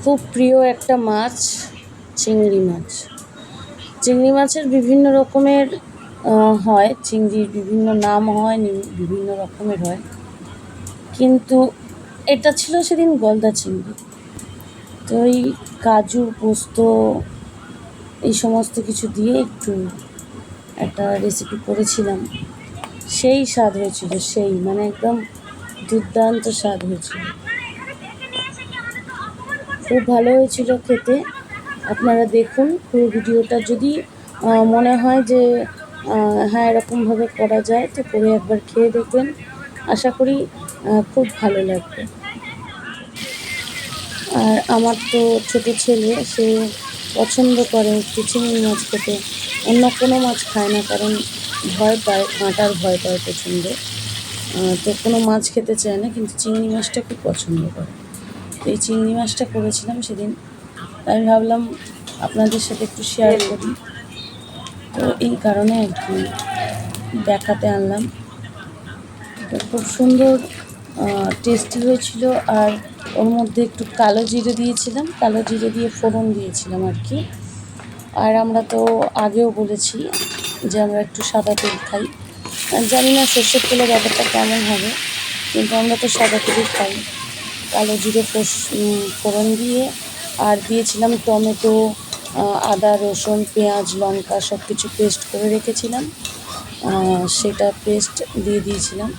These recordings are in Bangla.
খুব প্রিয় একটা মাছ চিংড়ি মাছ। চিংড়ি মাছের বিভিন্ন রকমের হয়, চিংড়ির বিভিন্ন নাম হয়, বিভিন্ন রকমের হয়, কিন্তু এটা ছিল সেদিন গলদা চিংড়ি। তো এই কাজু পোস্ত এই সমস্ত কিছু দিয়ে একটু একটা রেসিপি করেছিলাম, সেই স্বাদ হয়েছিল, সেই মানে একদম দুর্দান্ত স্বাদ হয়েছিল, খুব ভালো হয়েছিল খেতে। আপনারা দেখুন পুরো ভিডিওটা, যদি মনে হয় যে হ্যাঁ এরকমভাবে করা যায় তো করে একবার খেয়ে দেখবেন, আশা করি খুব ভালো লাগবে। আর আমার তো ছোটো ছেলে, সে পছন্দ করে একটু চিংড়ি মাছ খেতে, অন্য কোনো মাছ খায় না, কারণ ভয় পায়, কাঁটার ভয় পায় প্রচণ্ড, তো কোনো মাছ খেতে চায় না, কিন্তু চিংড়ি মাছটা খুব পছন্দ করে। তো এই চিংড়ি মাছটা করেছিলাম সেদিন, আমি ভাবলাম আপনাদের সাথে একটু শেয়ার করি, তো এই কারণে আর কি দেখাতে আনলাম। তো খুব সুন্দর টেস্টি হয়েছিল। আর ওর মধ্যে একটু কালো জিরে দিয়েছিলাম, কালো জিরে দিয়ে ফোড়ন দিয়েছিলাম আর কি। আর আমরা তো আগেও বলেছি যে আমরা একটু সাদা তেল খাই, জানি না সর্ষের তেলের ব্যাপারটা কেমন হবে, কিন্তু আমরা তো সাদা তেলই খাই। কালো জিরে ফোড়ন দিয়ে আর দিয়েছিলাম টমেটো, আদা রসুন পেঁয়াজ লঙ্কা সব কিছু পেস্ট করে রেখেছিলাম, সেটা পেস্ট দিয়ে দিয়েছিলাম।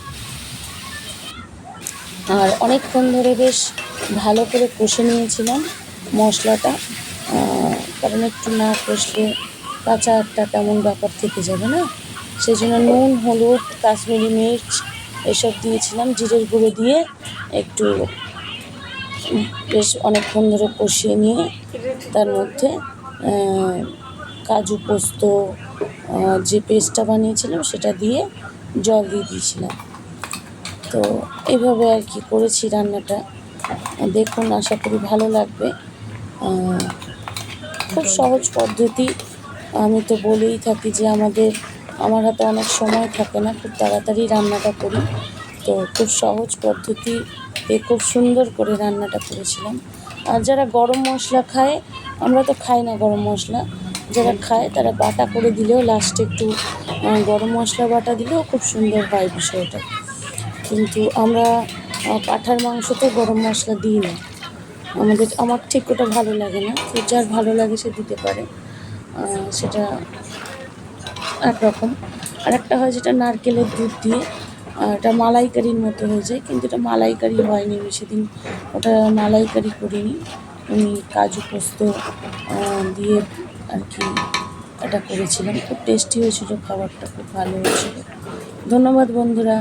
আর অনেকক্ষণ ধরে বেশ ভালো করে কষে নিয়েছিলাম মশলাটা, কারণ একটু না কষলে কাঁচা একটা কেমন ব্যাপার থেকে যাবে না, সেই জন্য নুন হলুদ কাশ্মীরি মির্চ এসব দিয়েছিলাম, জিরের গুঁড়ো দিয়ে একটু বেশ অনেকক্ষণ ধরে কষিয়ে নিয়ে তার মধ্যে কাজু পোস্ত যে পেস্টটা বানিয়েছিলাম সেটা দিয়ে জল দিয়ে দিয়েছিলাম। তো এইভাবে আর কি করেছি রান্নাটা, দেখুন, আশা করি ভালো লাগবে। খুব সহজ পদ্ধতি, আমি তো বলেই থাকি যে আমার হাতে অনেক সময় থাকে না, খুব তাড়াতাড়ি রান্নাটা করি, তো খুব সহজ পদ্ধতিতে খুব সুন্দর করে রান্নাটা করেছিলাম। আর যারা গরম মশলা খায়, আমরা তো খাই না গরম মশলা, যারা খায় তারা বাটা করে দিলেও লাস্টে একটু গরম মশলা বাটা দিলেও খুব সুন্দর হয় বিষয়টা, কিন্তু আমরা পাঁঠার মাংসতে গরম মশলা দিই না, আমার ঠিক ওটা ভালো লাগে না, তো যার ভালো লাগে সে দিতে পারে, সেটা একরকম। আর একটা হয় যেটা নারকেলের দুধ দিয়ে, এটা মালাইকারির মতো হয়ে যায়, কিন্তু এটা মালাইকারি হয়নি, আমি সেদিন ওটা মালাইকারি করিনি, আমি কাজু পোস্ত দিয়ে আর কি এটা করেছিলাম। খুব টেস্টি হয়েছিল, খাবারটা খুব ভালো হয়েছিল। ধন্যবাদ বন্ধুরা।